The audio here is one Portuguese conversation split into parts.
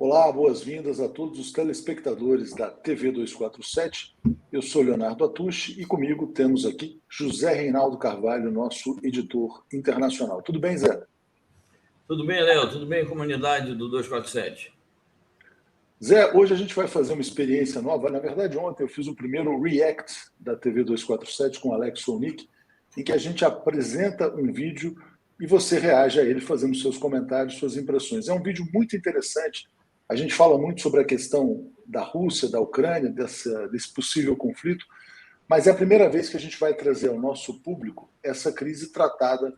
Olá, boas-vindas a todos os telespectadores da TV 247. Eu sou Leonardo Atushi e comigo temos aqui José Reinaldo Carvalho, nosso editor internacional. Tudo bem, Zé? Tudo bem, Léo? Tudo bem, comunidade do 247? Zé, hoje a gente vai fazer uma experiência nova. Na verdade, ontem eu fiz o primeiro React da TV 247 com Alex Solnick, em que a gente apresenta um vídeo e você reage a ele fazendo seus comentários, suas impressões. É um vídeo muito interessante. A gente fala muito sobre a questão da Rússia, da Ucrânia, desse possível conflito, mas é a primeira vez que a gente vai trazer ao nosso público essa crise tratada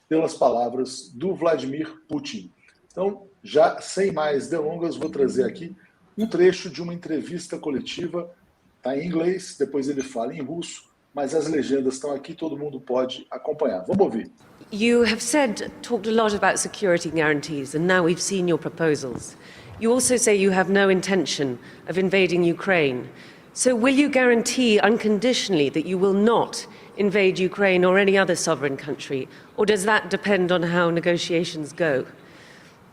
pelas palavras do Vladimir Putin. Então, já sem mais delongas, vou trazer aqui um trecho de uma entrevista coletiva. Está em inglês, depois ele fala em russo, mas as legendas estão aqui, todo mundo pode acompanhar. Vamos ouvir. You have talked a lot about security guarantees, and now we've seen your proposals. You also say you have no intention of invading Ukraine. So will you guarantee unconditionally that you will not invade Ukraine or any other sovereign country? Or does that depend on how negotiations go?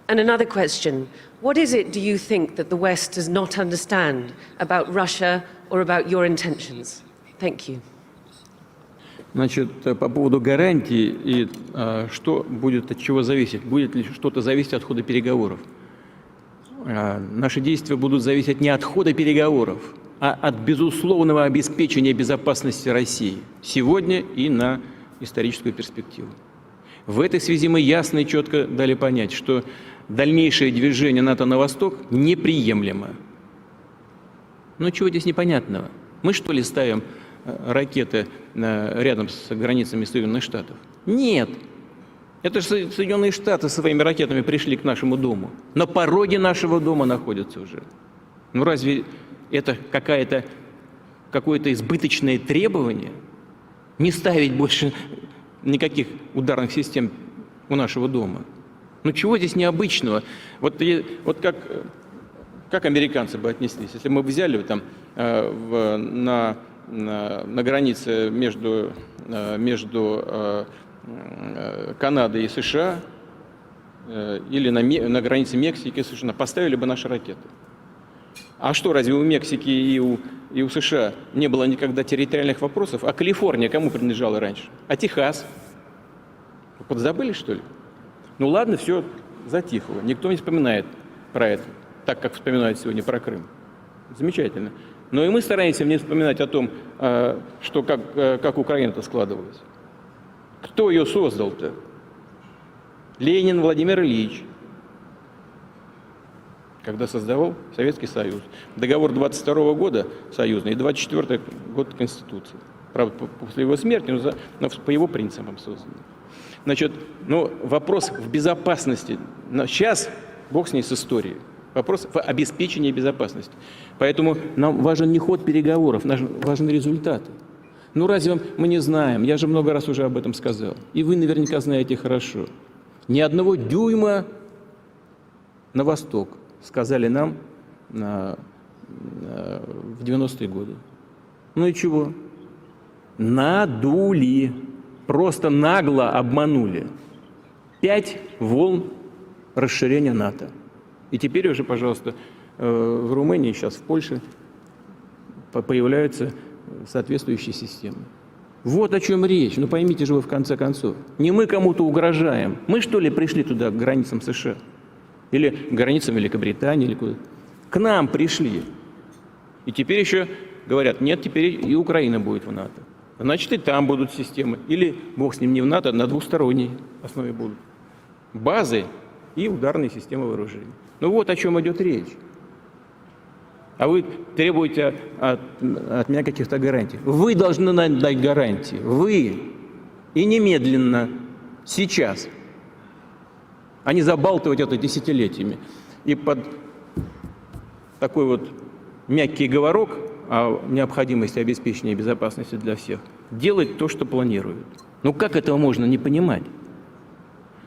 And another question, what is it, do you think, that the West does not understand about Russia or about your intentions? Thank you. Значит, по поводу гарантий и что будет от чего зависеть? Будет ли что-то зависеть от хода переговоров? Наши действия будут зависеть не от хода переговоров, а от безусловного обеспечения безопасности России сегодня и на историческую перспективу. В этой связи мы ясно и четко дали понять, что дальнейшее движение НАТО на восток неприемлемо. Ну чего здесь непонятного? Мы что ли ставим ракеты рядом с границами Соединенных Штатов? Нет. Это же Соединенные Штаты своими ракетами пришли к нашему дому. На пороге нашего дома находятся уже. Ну разве это какое-то избыточное требование? Не ставить больше никаких ударных систем у нашего дома. Ну чего здесь необычного? Вот как американцы бы отнеслись, если мы взяли там на границе между Канады и США или на границе Мексики и США поставили бы наши ракеты. А что, разве у Мексики и у США не было никогда территориальных вопросов? А Калифорния кому принадлежала раньше? А Техас? Подзабыли, что ли? Ну ладно, все затихло. Никто не вспоминает про это, так как вспоминают сегодня про Крым. Замечательно. Но и мы стараемся не вспоминать о том, что как Украина-то складывалась. Кто ее создал-то? Ленин Владимир Ильич, когда создавал Советский Союз. Договор 22-го года союзный и 24-й год Конституции. Правда, после его смерти, но по его принципам создан. Значит, вопрос в безопасности. Сейчас бог с ней с историей. Вопрос в обеспечении безопасности. Поэтому нам важен не ход переговоров, нам важны результаты. Ну разве мы не знаем? Я же много раз уже об этом сказал. И вы наверняка знаете хорошо. Ни одного дюйма на восток, сказали нам в 90-е годы. Ну и чего? Надули. Просто нагло обманули. 5 волн расширения НАТО. И теперь уже, пожалуйста, в Румынии, сейчас в Польше появляются соответствующие системы. Вот о чем речь. Ну поймите же вы в конце концов. Не мы кому-то угрожаем. Мы что ли пришли туда, к границам США? Или к границам Великобритании? Или куда? К нам пришли. И теперь еще говорят, нет, теперь и Украина будет в НАТО. Значит, и там будут системы. Или, бог с ним, не в НАТО, а на двусторонней основе будут. Базы и ударные системы вооружений. Ну вот о чем идет речь. А вы требуете от меня каких-то гарантий. Вы должны дать гарантии. Вы. И немедленно. Сейчас. А не забалтывать это десятилетиями. И под такой вот мягкий говорок о необходимости обеспечения безопасности для всех делать то, что планируют. Ну как этого можно не понимать?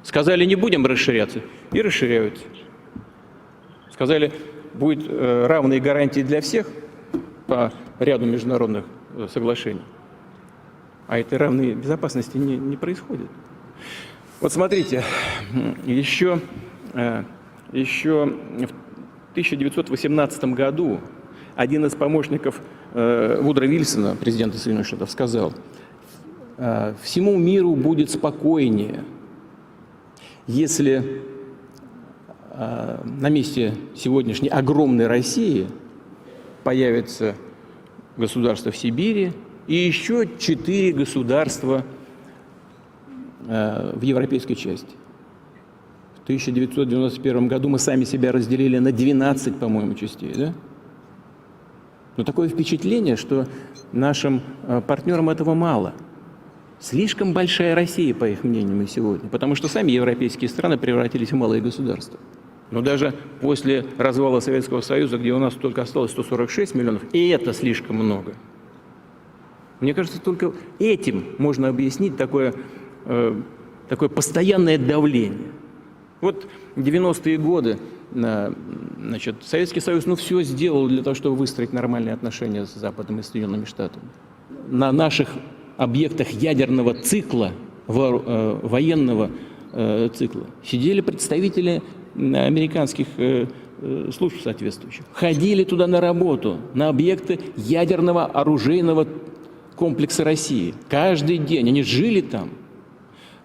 Сказали, не будем расширяться, и расширяются. Сказали, будет равные гарантии для всех по ряду международных соглашений. А этой равной безопасности не происходит. Вот смотрите, еще 1918 году один из помощников Вудро Вильсона, президента Соединенных Штатов, сказал: «Всему миру будет спокойнее, если на месте сегодняшней огромной России появится государство в Сибири и еще 4 государства в европейской части». В 1991 году мы сами себя разделили на 12, по-моему, частей, да? Но такое впечатление, что нашим партнерам этого мало. Слишком большая Россия, по их мнению, сегодня, потому что сами европейские страны превратились в малые государства. Но даже после развала Советского Союза, где у нас только осталось 146 миллионов, и это слишком много. Мне кажется, только этим можно объяснить такое постоянное давление. Вот 90-е годы, значит, Советский Союз все сделал для того, чтобы выстроить нормальные отношения с Западом и Соединенными Штатами. На наших объектах ядерного цикла, военного цикла, сидели представители американских служб соответствующих. Ходили туда на работу, на объекты ядерного оружейного комплекса России. Каждый день они жили там.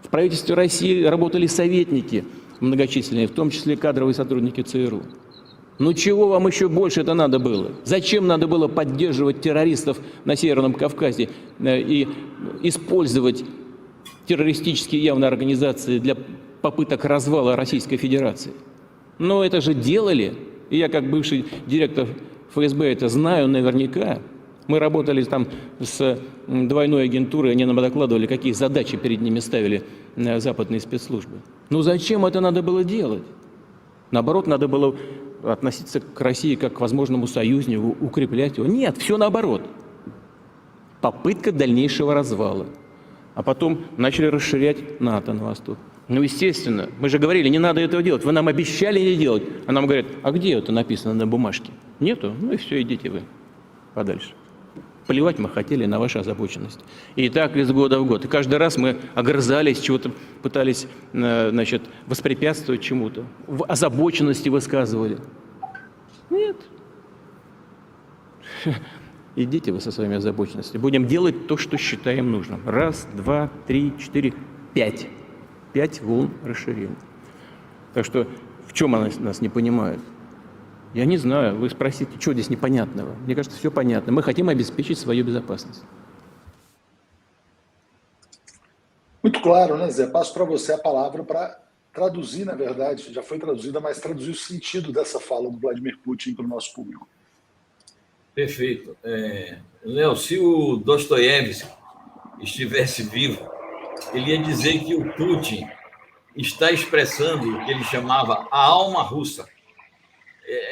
В правительстве России работали советники многочисленные, в том числе кадровые сотрудники ЦРУ. Ну чего вам еще больше это надо было? Зачем надо было поддерживать террористов на Северном Кавказе и использовать террористические явно организации для попыток развала Российской Федерации? Но это же делали, и я как бывший директор ФСБ это знаю наверняка. Мы работали там с двойной агентурой, они нам докладывали, какие задачи перед ними ставили западные спецслужбы. Ну зачем это надо было делать? Наоборот, надо было относиться к России как к возможному союзнику, укреплять его. Нет, все наоборот. Попытка дальнейшего развала. А потом начали расширять НАТО на восток. Ну, естественно, мы же говорили, не надо этого делать. Вы нам обещали не делать. А нам говорят, а где это написано на бумажке? Нету? Ну и все, идите вы подальше. Плевать мы хотели на вашу озабоченность. И так из года в год. И каждый раз мы огрызались, чего-то пытались, значит, воспрепятствовать чему-то. В озабоченности высказывали. Нет. Идите вы со своими озабоченностями. Будем делать то, что считаем нужным. 1, 2, 3, 4, 5. 5 волн расширения. Так что в чем она нас не понимает? Я не знаю, вы спросите, что здесь непонятного. Мне кажется, все понятно. Мы хотим обеспечить свою безопасность. Muito claro, né, Zé? Passo para você a palavra para traduzir, na verdade, já foi traduzida, mas traduzir o sentido dessa fala do Vladimir Putin para o nosso público. Perfeito. Léo, se o Dostoiévski estivesse vivo, ele ia dizer que o Putin está expressando o que ele chamava a alma russa.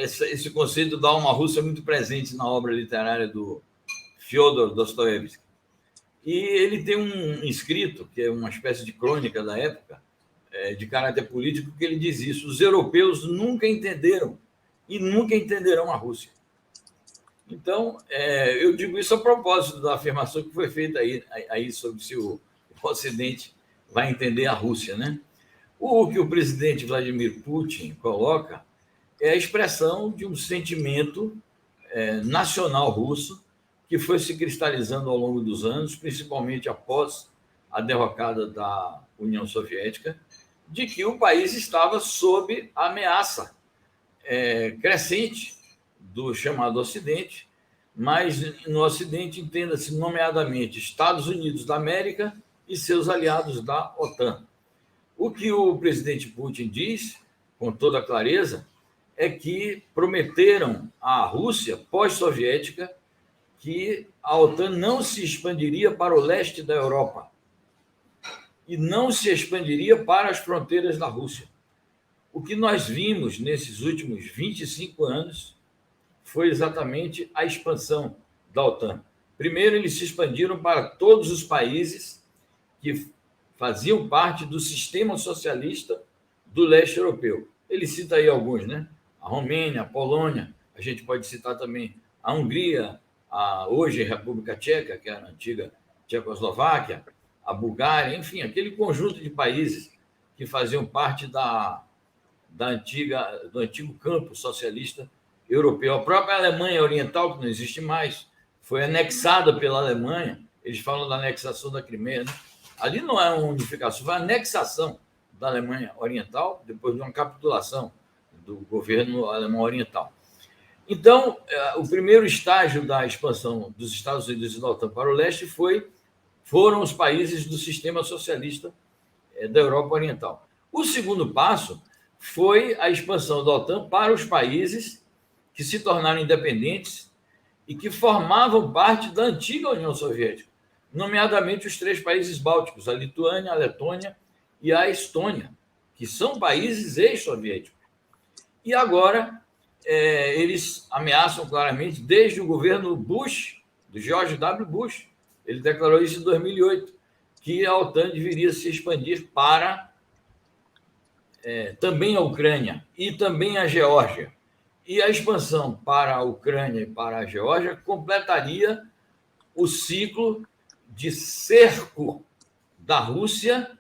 Esse conceito da alma russa é muito presente na obra literária do Fyodor Dostoiévski. E ele tem um escrito, que é uma espécie de crônica da época, de caráter político, que ele diz isso. Os europeus nunca entenderam e nunca entenderão a Rússia. Então, eu digo isso a propósito da afirmação que foi feita aí sobre se o Ocidente vai entender a Rússia, né? O que o presidente Vladimir Putin coloca é a expressão de um sentimento nacional russo que foi se cristalizando ao longo dos anos, principalmente após a derrocada da União Soviética, de que o país estava sob a ameaça crescente do chamado Ocidente, mas no Ocidente entenda-se nomeadamente Estados Unidos da América e seus aliados da OTAN. O que o presidente Putin diz, com toda clareza, é que prometeram à Rússia pós-soviética que a OTAN não se expandiria para o leste da Europa e não se expandiria para as fronteiras da Rússia. O que nós vimos nesses últimos 25 anos foi exatamente a expansão da OTAN. Primeiro, eles se expandiram para todos os países que faziam parte do sistema socialista do leste europeu. Ele cita aí alguns, né? A Romênia, a Polônia, a gente pode citar também a Hungria, hoje a República Tcheca, que era a antiga Tchecoslováquia, a Bulgária, enfim, aquele conjunto de países que faziam parte do antigo campo socialista europeu. A própria Alemanha Oriental, que não existe mais, foi anexada pela Alemanha. Eles falam da anexação da Crimeia, né? Ali não é uma unificação, foi a anexação da Alemanha Oriental, depois de uma capitulação do governo alemão oriental. Então, o primeiro estágio da expansão dos Estados Unidos e da OTAN para o leste foram os países do sistema socialista da Europa Oriental. O segundo passo foi a expansão da OTAN para os países que se tornaram independentes e que formavam parte da antiga União Soviética, nomeadamente os 3 países bálticos, a Lituânia, a Letônia e a Estônia, que são países ex-soviéticos. E agora eles ameaçam claramente, desde o governo Bush, do George W. Bush, ele declarou isso em 2008, que a OTAN deveria se expandir para também a Ucrânia e também a Geórgia. E a expansão para a Ucrânia e para a Geórgia completaria o ciclo de cerco da Rússia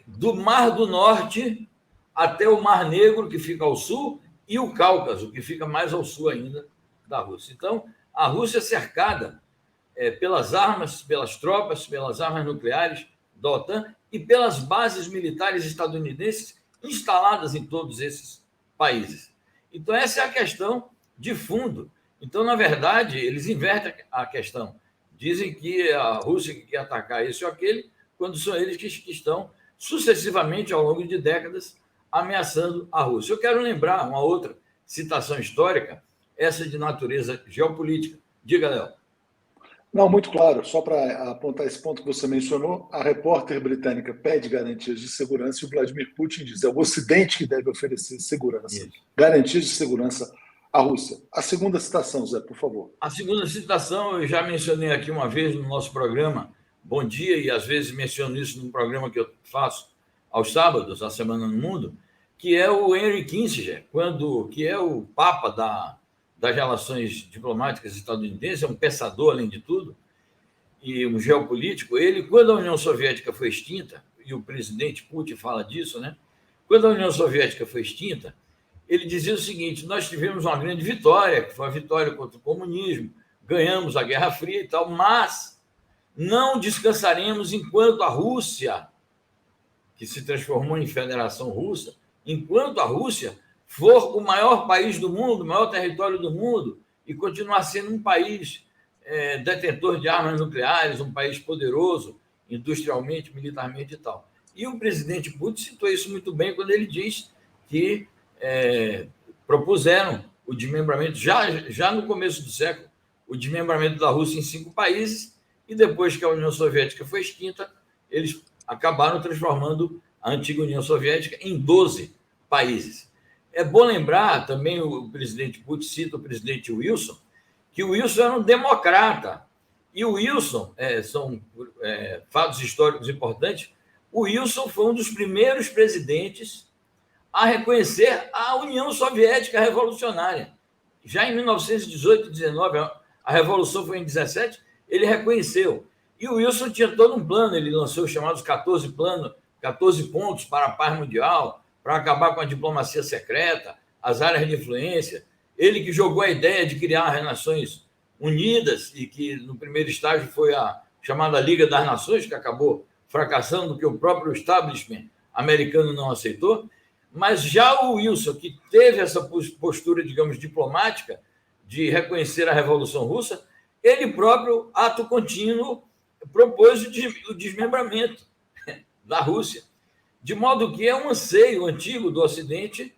do Mar do Norte até o Mar Negro, que fica ao sul, e o Cáucaso, que fica mais ao sul ainda da Rússia. Então, a Rússia é cercada pelas armas, pelas tropas, pelas armas nucleares da OTAN e pelas bases militares estadunidenses instaladas em todos esses países. Então, essa é a questão de fundo. Então, na verdade, eles invertem a questão. Dizem que a Rússia quer atacar esse ou aquele, quando são eles que estão sucessivamente, ao longo de décadas, ameaçando a Rússia. Eu quero lembrar uma outra citação histórica, essa de natureza geopolítica. Diga, Léo. Não, muito claro. Só para apontar esse ponto que você mencionou, a repórter britânica pede garantias de segurança e o Vladimir Putin diz: é o Ocidente que deve oferecer segurança, Isso. Garantias de segurança à Rússia. A segunda citação, Zé, por favor. A segunda citação eu já mencionei aqui uma vez no nosso programa Bom Dia, e às vezes menciono isso num programa que eu faço aos sábados, a Semana no Mundo, que é o Henry Kissinger, que é o papa das relações diplomáticas estadunidenses, é um pensador, além de tudo, e um geopolítico. Ele, quando a União Soviética foi extinta, e o presidente Putin fala disso, né? Quando a União Soviética foi extinta, ele dizia o seguinte: nós tivemos uma grande vitória, que foi a vitória contra o comunismo, ganhamos a Guerra Fria e tal, mas não descansaremos enquanto a Rússia, que se transformou em Federação Russa, enquanto a Rússia for o maior país do mundo, o maior território do mundo, e continuar sendo um país detentor de armas nucleares, um país poderoso, industrialmente, militarmente e tal. E o presidente Putin citou isso muito bem quando ele diz que propuseram o desmembramento, já no começo do século, o desmembramento da Rússia em 5 países, e depois que a União Soviética foi extinta, eles acabaram transformando a antiga União Soviética em 12 países. É bom lembrar também, o presidente Putin cita o presidente Wilson, que o Wilson era um democrata. E o Wilson, são fatos históricos importantes, o Wilson foi um dos primeiros presidentes a reconhecer a União Soviética revolucionária. Já em 1918 e 19, a Revolução foi em 17, ele reconheceu. E o Wilson tinha todo um plano, ele lançou os chamados 14 pontos para a paz mundial, para acabar com a diplomacia secreta, as áreas de influência. Ele que jogou a ideia de criar as Nações Unidas, e que no primeiro estágio foi a chamada Liga das Nações, que acabou fracassando, porque o próprio establishment americano não aceitou. Mas já o Wilson, que teve essa postura, digamos, diplomática, de reconhecer a Revolução Russa, ele próprio, ato contínuo, propôs o desmembramento da Rússia. De modo que é um anseio antigo do Ocidente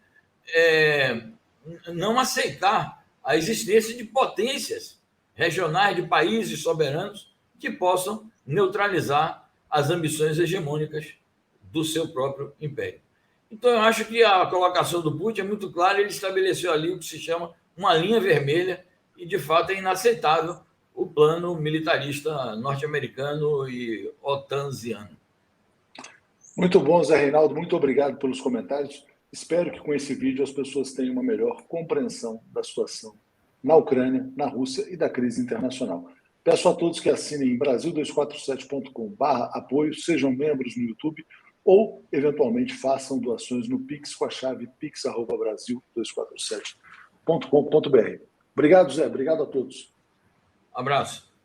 não aceitar a existência de potências regionais, de países soberanos que possam neutralizar as ambições hegemônicas do seu próprio império. Então, eu acho que a colocação do Putin é muito clara, ele estabeleceu ali o que se chama uma linha vermelha, e, de fato, é inaceitável o plano militarista norte-americano e otanziano. Muito bom, Zé Reinaldo, muito obrigado pelos comentários. Espero que com esse vídeo as pessoas tenham uma melhor compreensão da situação na Ucrânia, na Rússia e da crise internacional. Peço a todos que assinem em Brasil247.com/apoio, sejam membros no YouTube ou, eventualmente, façam doações no Pix com a chave pix@brasil247.com.br. Obrigado, Zé. Obrigado a todos. Abraço.